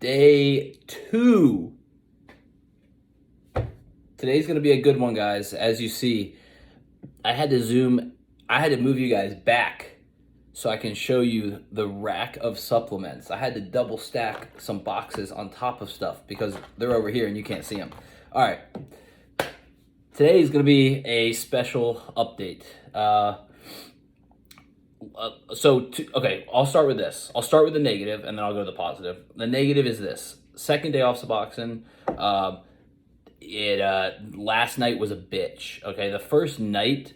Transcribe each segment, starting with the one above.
Day 2. Today's going to be a good one, guys. As you see, I had to move you guys back so I can show you the rack of supplements. I had to double stack some boxes on top of stuff because they're over here and you can't see them. All right. Today is going to be a special update. Okay, I'll start with this. I'll start with the negative, and then I'll go to the positive. The negative is this: second day off Suboxone. Last night was a bitch. Okay, the first night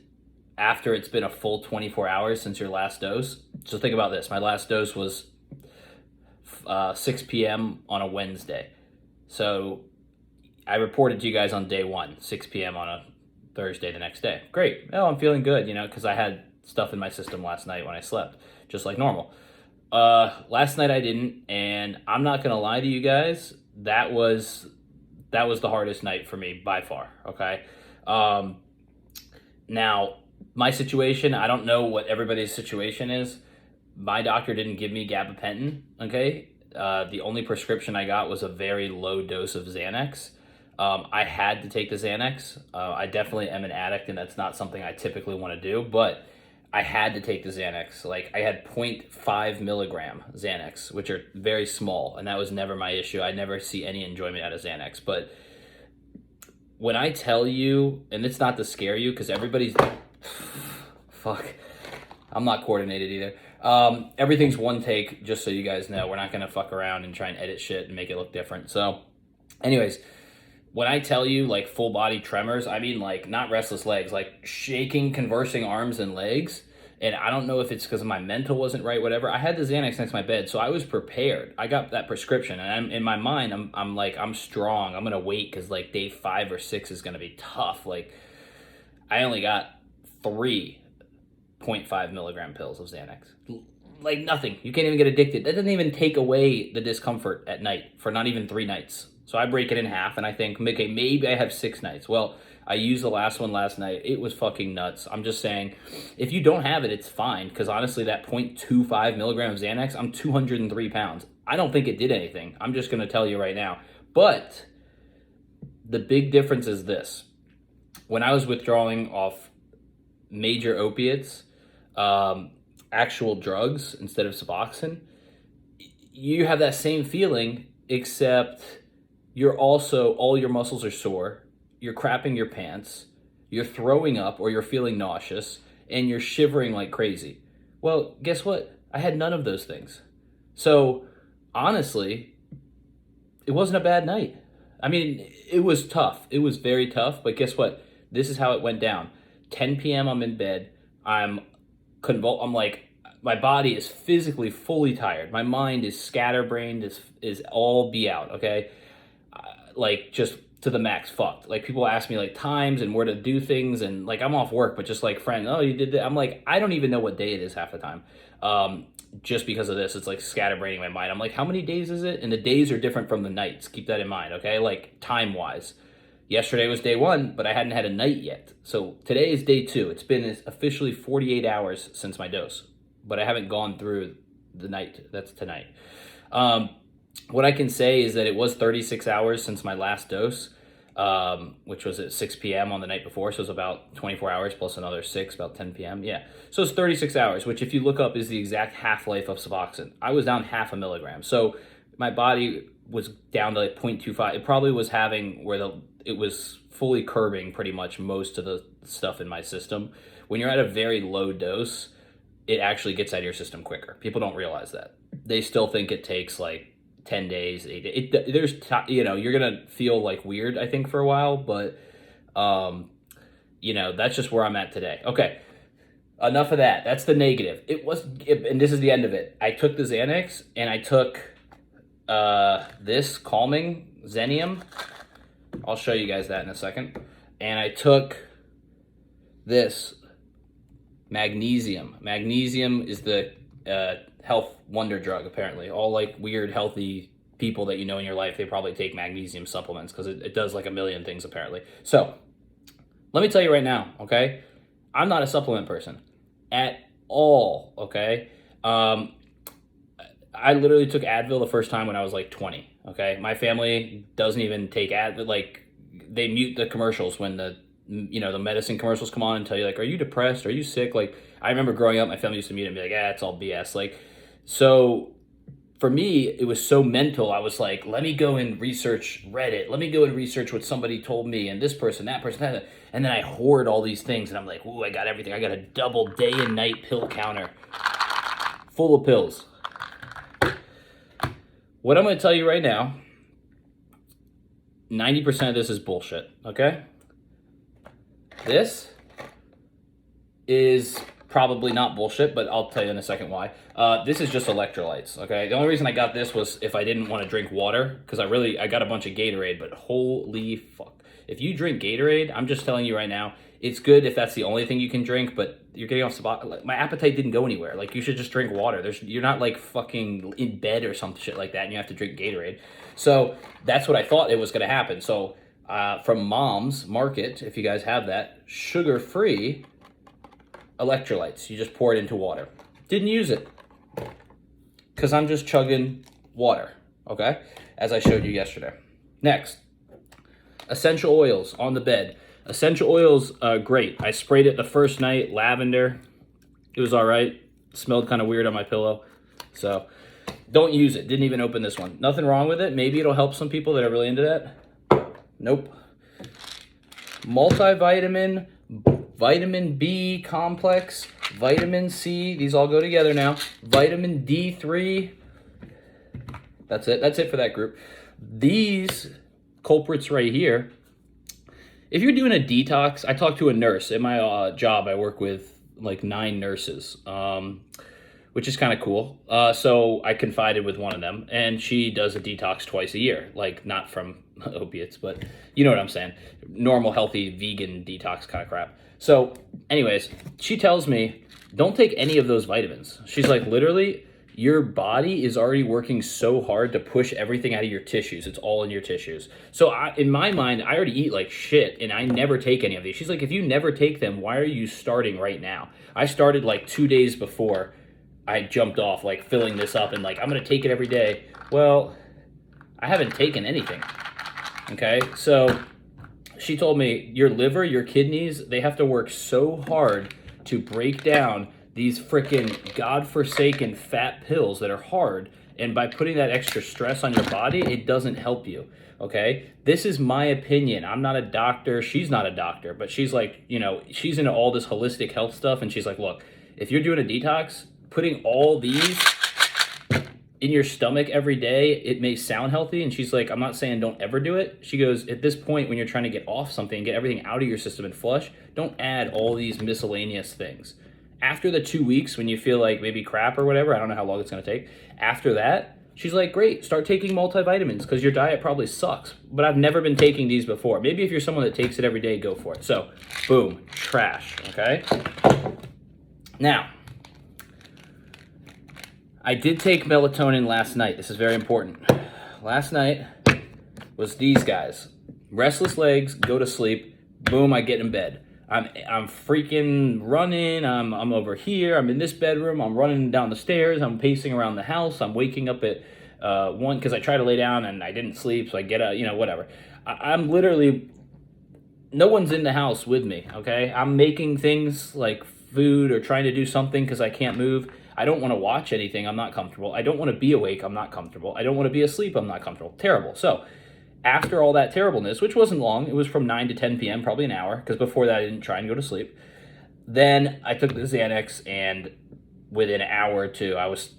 after it's been a full 24 hours since your last dose. So think about this: my last dose was 6 p.m. on a Wednesday. So I reported to you guys on day 1, 6 p.m. on a Thursday the next day. Great. Oh, I'm feeling good, because I had stuff in my system last night when I slept, just like normal. Last night I didn't, and I'm not gonna lie to you guys, that was the hardest night for me by far. Okay. Now my situation, I don't know what everybody's situation is. My doctor didn't give me gabapentin. Okay. The only prescription I got was a very low dose of Xanax. I had to take the Xanax. I definitely am an addict, and that's not something I typically want to do, but I had to take the Xanax. Like, I had 0.5 milligram Xanax, which are very small, and that was never my issue. I never see any enjoyment out of Xanax. But when I tell you, and it's not to scare you, because everybody's... Fuck. I'm not coordinated either. Everything's one take, just so you guys know. We're not going to fuck around and try and edit shit and make it look different. So, anyways... When I tell you, like, full body tremors, I mean, like, not restless legs, like shaking, conversing arms and legs. And I don't know if it's because my mental wasn't right, whatever. I had the Xanax next to my bed, so I was prepared. I got that prescription, and in my mind, I'm like, I'm strong. I'm going to wait because, like, day 5 or 6 is going to be tough. Like, I only got 3.5 milligram pills of Xanax. Like, nothing. You can't even get addicted. That doesn't even take away the discomfort at night for not even 3 nights. So I break it in half, and I think, okay, maybe I have 6 nights. Well, I used the last one last night. It was fucking nuts. I'm just saying, if you don't have it, it's fine. Because honestly, that 0.25 milligram of Xanax, I'm 203 pounds. I don't think it did anything. I'm just going to tell you right now. But the big difference is this. When I was withdrawing off major opiates, actual drugs instead of Suboxone, you have that same feeling, except... you're also, all your muscles are sore, you're crapping your pants, you're throwing up or you're feeling nauseous, and you're shivering like crazy. Well, guess what? I had none of those things. So, honestly, it wasn't a bad night. I mean, it was tough. It was very tough, but guess what? This is how it went down. 10 p.m. I'm in bed. I'm like, my body is physically fully tired. My mind is scatterbrained, is all be out, okay? Like, just to the max fucked. Like, people ask me, like, times and where to do things, and, like, I'm off work, but just, like, friend, oh, you did that? I'm like, I don't even know what day it is half the time. Just because of this, it's, like, scatterbraining my mind. I'm like, how many days is it? And the days are different from the nights. Keep that in mind, okay? Like, time-wise. Yesterday was day 1, but I hadn't had a night yet. So today is day 2. It's been officially 48 hours since my dose, but I haven't gone through the night. That's tonight. What I can say is that it was 36 hours since my last dose, which was at 6 p.m. on the night before. So it was about 24 hours plus another 6, about 10 p.m. Yeah. So it's 36 hours, which if you look up is the exact half-life of Suboxone. I was down half a milligram. So my body was down to like 0.25. It probably was having where it was fully curbing pretty much most of the stuff in my system. When you're at a very low dose, it actually gets out of your system quicker. People don't realize that. They still think it takes like 10 days, 8 days. You're gonna feel like weird, I think, for a while, but that's just where I'm at today. Okay, enough of that. That's the negative. And this is the end of it. I took the Xanax, and I took this calming Zenium. I'll show you guys that in a second. And I took this Magnesium. Magnesium is the health wonder drug, apparently. All like weird healthy people that you know in your life, they probably take magnesium supplements because it does like a million things, apparently. So let me tell you right now, okay? I'm not a supplement person at all, okay? I literally took Advil the first time when I was like 20. Okay, my family doesn't even take Advil. Like, they mute the commercials when the medicine commercials come on and tell you like, are you depressed? Are you sick? Like, I remember growing up, my family used to mute it and be like, it's all BS. Like, so for me, it was so mental. I was like, let me go and research Reddit. Let me go and research what somebody told me, and this person, that person, that. And then I hoard all these things, and I'm like, ooh, I got everything. I got a double day and night pill counter full of pills. What I'm going to tell you right now, 90% of this is bullshit, okay? This is probably not bullshit, but I'll tell you in a second why. This is just electrolytes, okay? The only reason I got this was if I didn't want to drink water, because I got a bunch of Gatorade, but holy fuck. If you drink Gatorade, I'm just telling you right now, it's good if that's the only thing you can drink, but you're getting off suboxone. My appetite didn't go anywhere. Like, you should just drink water. You're not like fucking in bed or some shit like that, and you have to drink Gatorade. So that's what I thought it was going to happen. So from Mom's Market, if you guys have that, sugar-free electrolytes. You just pour it into water. Didn't use it because I'm just chugging water, okay? As I showed you yesterday. Next, essential oils on the bed. Essential oils, great. I sprayed it the first night, lavender. It was all right. Smelled kind of weird on my pillow. So don't use it. Didn't even open this one. Nothing wrong with it. Maybe it'll help some people that are really into that. Nope. Multivitamin, vitamin B complex, vitamin C. These all go together now. Vitamin D3. That's it. That's it for that group. These culprits right here. If you're doing a detox, I talked to a nurse. In my job, I work with like 9 nurses, which is kind of cool. So I confided with one of them, and she does a detox twice a year. Like, not from opiates, but you know what I'm saying. Normal, healthy, vegan detox kind of crap. So anyways, she tells me, don't take any of those vitamins. She's like, literally, your body is already working so hard to push everything out of your tissues. It's all in your tissues. So in my mind, I already eat like shit, and I never take any of these. She's like, if you never take them, why are you starting right now? I started like 2 days before I jumped off, like filling this up and like, I'm going to take it every day. Well, I haven't taken anything. Okay. So she told me your liver, your kidneys, they have to work so hard to break down these freaking godforsaken fat pills that are hard, and by putting that extra stress on your body, it doesn't help you, okay? This is my opinion. I'm not a doctor. She's not a doctor, but she's like, she's into all this holistic health stuff, and she's like, look, if you're doing a detox, putting all these in your stomach every day, it may sound healthy, and she's like, I'm not saying don't ever do it. She goes, at this point, when you're trying to get off something, get everything out of your system and flush, don't add all these miscellaneous things. After the 2 weeks, when you feel like maybe crap or whatever, I don't know how long it's going to take. After that, she's like, great, start taking multivitamins because your diet probably sucks. But I've never been taking these before. Maybe if you're someone that takes it every day, go for it. So, boom, trash, okay? Now, I did take melatonin last night. This is very important. Last night was these guys. Restless legs, go to sleep, boom, I get in bed. I'm freaking running. I'm over here. I'm in this bedroom. I'm running down the stairs. I'm pacing around the house. I'm waking up at 1 because I tried to lay down and I didn't sleep, so I get up, whatever. I'm literally, no one's in the house with me, okay? I'm making things like food or trying to do something because I can't move. I don't want to watch anything. I'm not comfortable. I don't want to be awake. I'm not comfortable. I don't want to be asleep. I'm not comfortable. Terrible. So after all that terribleness, which wasn't long, it was from 9 to 10 p.m., probably an hour, because before that I didn't try and go to sleep. Then I took the Xanax, and within an hour or two, I was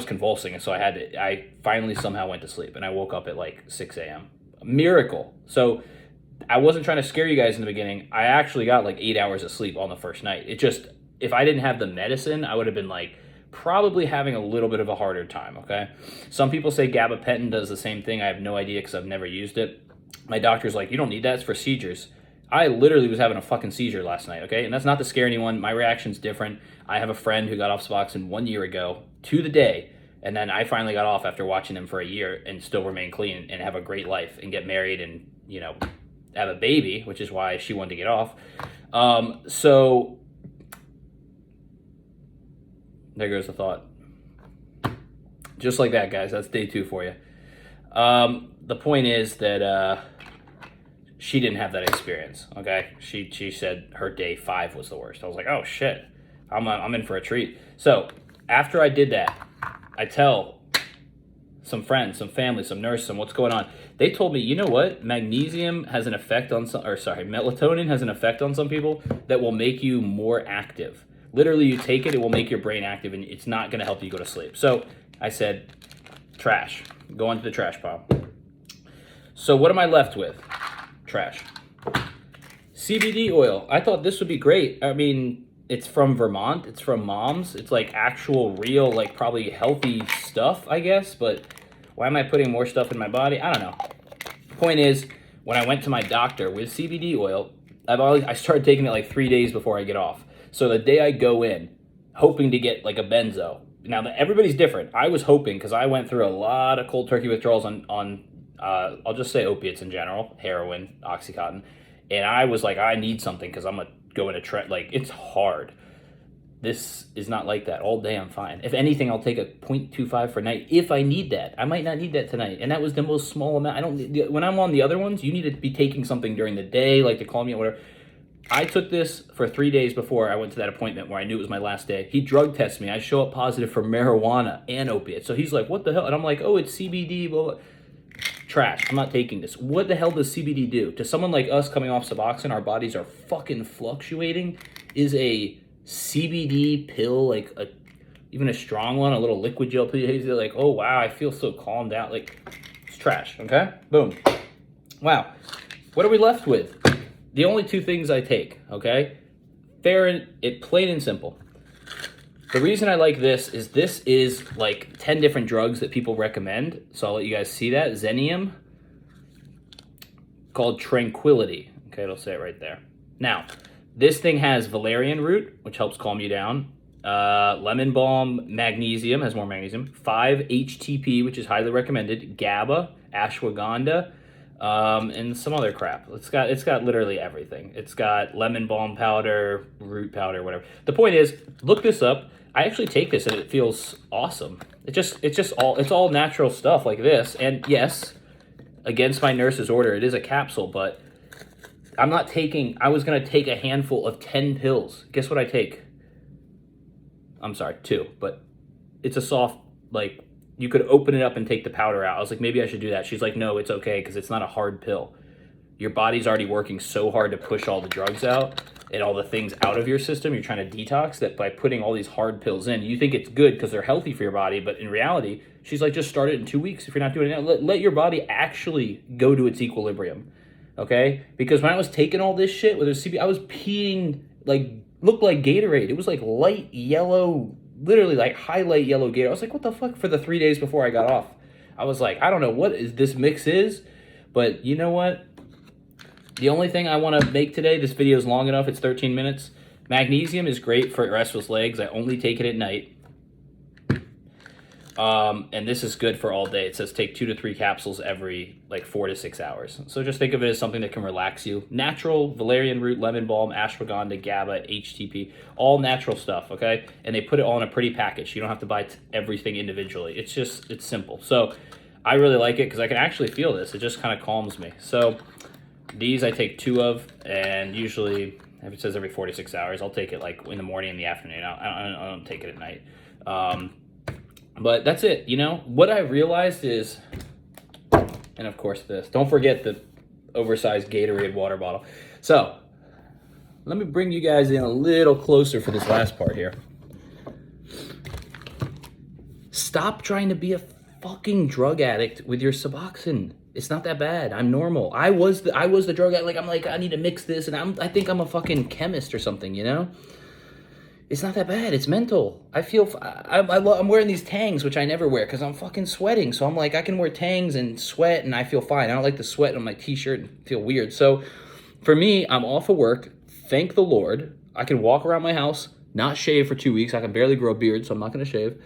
convulsing, and so I finally somehow went to sleep, and I woke up at like 6 a.m. Miracle. So I wasn't trying to scare you guys in the beginning. I actually got like 8 hours of sleep on the first night. It just, if I didn't have the medicine, I would have been like, probably having a little bit of a harder time, okay? Some people say gabapentin does the same thing. I have no idea because I've never used it. My doctor's like, you don't need that. It's for seizures. I literally was having a fucking seizure last night, okay? And that's not to scare anyone. My reaction's different. I have a friend who got off suboxone 1 year ago to the day, and then I finally got off after watching him for a year and still remain clean and have a great life and get married and, have a baby, which is why she wanted to get off. So there goes the thought. Just like that, guys. That's day 2 for you. The point is that she didn't have that experience, okay? She said her day 5 was the worst. I was like, oh, shit. I'm in for a treat. So after I did that, I tell some friends, some family, some nurse, some what's going on. They told me, you know what? Magnesium has an effect on melatonin has an effect on some people that will make you more active. Literally, you take it, it will make your brain active, and it's not going to help you go to sleep. So I said, trash. Go onto the trash pile. So what am I left with? Trash. CBD oil. I thought this would be great. I mean, it's from Vermont. It's from Mom's. It's like actual, real, like probably healthy stuff, I guess. But why am I putting more stuff in my body? I don't know. Point is, when I went to my doctor with CBD oil, I started taking it like 3 days before I get off. So the day I go in, hoping to get like a benzo. Now, everybody's different. I was hoping, because I went through a lot of cold turkey withdrawals on I'll just say opiates in general, heroin, Oxycontin. And I was like, I need something because I'm going to go in a trend. Like, it's hard. This is not like that. All day I'm fine. If anything, I'll take a 0.25 for night if I need that. I might not need that tonight. And that was the most small amount. When I'm on the other ones, you need to be taking something during the day, like to call me or whatever. I took this for 3 days before I went to that appointment where I knew it was my last day. He drug tested me. I show up positive for marijuana and opiates. So he's like, what the hell? And I'm like, oh, it's CBD, blah, blah. Trash. I'm not taking this. What the hell does CBD do? To someone like us coming off suboxone, our bodies are fucking fluctuating. Is a CBD pill, like even a strong one, a little liquid gel pill, like, oh wow, I feel so calmed out. Like, it's trash, okay? Boom. Wow. What are we left with? The only 2 things I take, okay? Plain and simple. The reason I like this is like 10 different drugs that people recommend. So I'll let you guys see that. Zenium, called Tranquility. Okay, it'll say it right there. Now, this thing has valerian root, which helps calm you down. Lemon balm, magnesium, has more magnesium. 5-HTP, which is highly recommended. GABA, ashwagandha, and some other crap. It's got literally everything. It's got lemon balm powder, root powder, whatever. The point is, look this up. I actually take this and it feels awesome. It's all natural stuff like this. And yes, against my nurse's order, it is a capsule, but I was going to take a handful of 10 pills. Guess what I take? I'm sorry, 2, but it's a soft, like, you could open it up and take the powder out. I was like, maybe I should do that. She's like, no, it's okay because it's not a hard pill. Your body's already working so hard to push all the drugs out and all the things out of your system. You're trying to detox that by putting all these hard pills in. You think it's good because they're healthy for your body, but in reality, she's like, just start it in 2 weeks if you're not doing it now. Let your body actually go to its equilibrium, okay? Because when I was taking all this shit, whether it's CBD, I was peeing, like, looked like Gatorade. It was like light yellow, literally like highlight yellow Gatorade. I was like, what the fuck? For the 3 days before I got off, I was like, I don't know what this mix is, but you know what? The only thing I want to make today, this video is long enough, it's 13 minutes. Magnesium is great for restless legs. I only take it at night. And this is good for all day. It says take 2 to 3 capsules every like 4 to 6 hours. So just think of it as something that can relax you. Natural, valerian root, lemon balm, ashwagandha, GABA, HTP, all natural stuff, okay? And they put it all in a pretty package. You don't have to buy everything individually. It's simple. So I really like it because I can actually feel this. It just kind of calms me. So these I take 2 of, and usually, if it says every 4 to 6 hours, I'll take it like in the morning and the afternoon. I don't take it at night. But that's it, you know? What I realized is, and of course this, don't forget the oversized Gatorade water bottle. So, let me bring you guys in a little closer for this last part here. Stop trying to be a fucking drug addict with your Suboxone. It's not that bad. I'm normal. I was the drug addict. Like, I'm like, I need to mix this, and I think I'm a fucking chemist or something, you know? It's not that bad. It's mental. I'm wearing these Tangs, which I never wear because I'm fucking sweating. So I'm like, I can wear Tangs and sweat, and I feel fine. I don't like the sweat on my t-shirt and feel weird. So for me, I'm off of work. Thank the Lord. I can walk around my house, not shave for 2 weeks. I can barely grow a beard, so I'm not going to shave.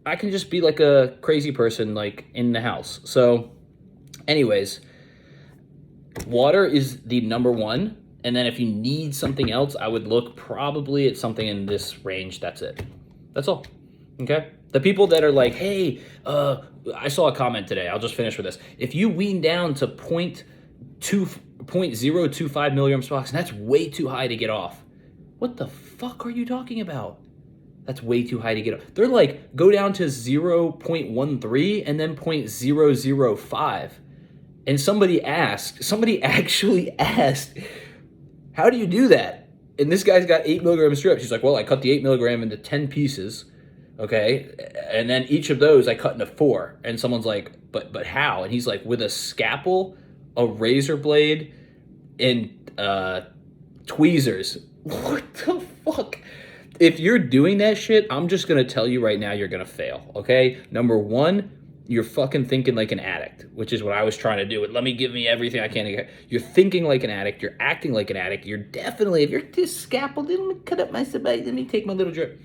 I can just be like a crazy person, like, in the house. So anyways, water is the number one. And then if you need something else, I would look probably at something in this range. That's it. That's all. Okay? The people that are like, hey, I saw a comment today. I'll just finish with this. If you wean down to 0.025 milligrams suboxone, that's way too high to get off. What the fuck are you talking about? That's way too high to get off. They're like, go down to 0.13 and then 0.005. And somebody actually asked, how do you do that? And this guy's got 8 milligram strips. He's like, well, I cut the 8 milligram into 10 pieces. Okay. And then each of those I cut into 4. And someone's like, but how? And he's like, with a scalpel, a razor blade, and tweezers. What the fuck? If you're doing that shit, I'm just going to tell you right now, you're going to fail. Okay. Number one, you're fucking thinking like an addict, which is what I was trying to do. Let me give me everything I can to get. You're thinking like an addict. You're acting like an addict. You're definitely, if you're this scalpel, let me cut up my sabite. Let me take my little drip.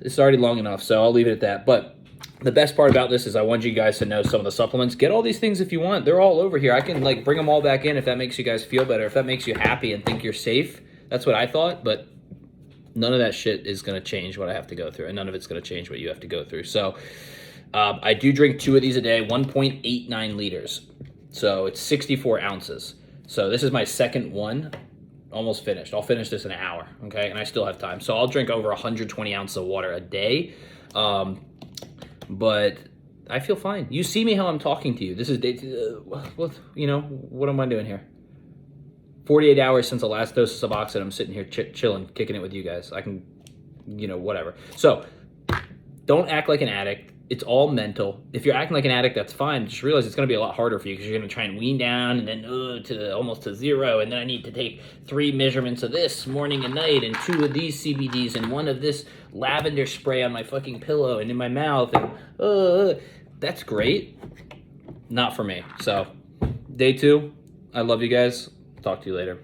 It's already long enough, so I'll leave it at that. But the best part about this is I want you guys to know some of the supplements. Get all these things if you want. They're all over here. I can like bring them all back in if that makes you guys feel better, if that makes you happy and think you're safe. That's what I thought, but none of that shit is going to change what I have to go through, and none of it's going to change what you have to go through. So I do drink 2 of these a day, 1.89 liters. So it's 64 ounces. So this is my second one. Almost finished. I'll finish this in an hour, okay? And I still have time. So I'll drink over 120 ounces of water a day. But I feel fine. You see me how I'm talking to you. This is day, you know, what am I doing here? 48 hours since the last dose of suboxone. I'm sitting here chilling, kicking it with you guys. I can, you know, whatever. So don't act like an addict. It's all mental. If you're acting like an addict, that's fine. Just realize it's going to be a lot harder for you because you're going to try and wean down and then to almost to 0. And then I need to take 3 measurements of this morning and night and 2 of these CBDs and 1 of this lavender spray on my fucking pillow and in my mouth. And that's great. Not for me. So day 2, I love you guys. Talk to you later.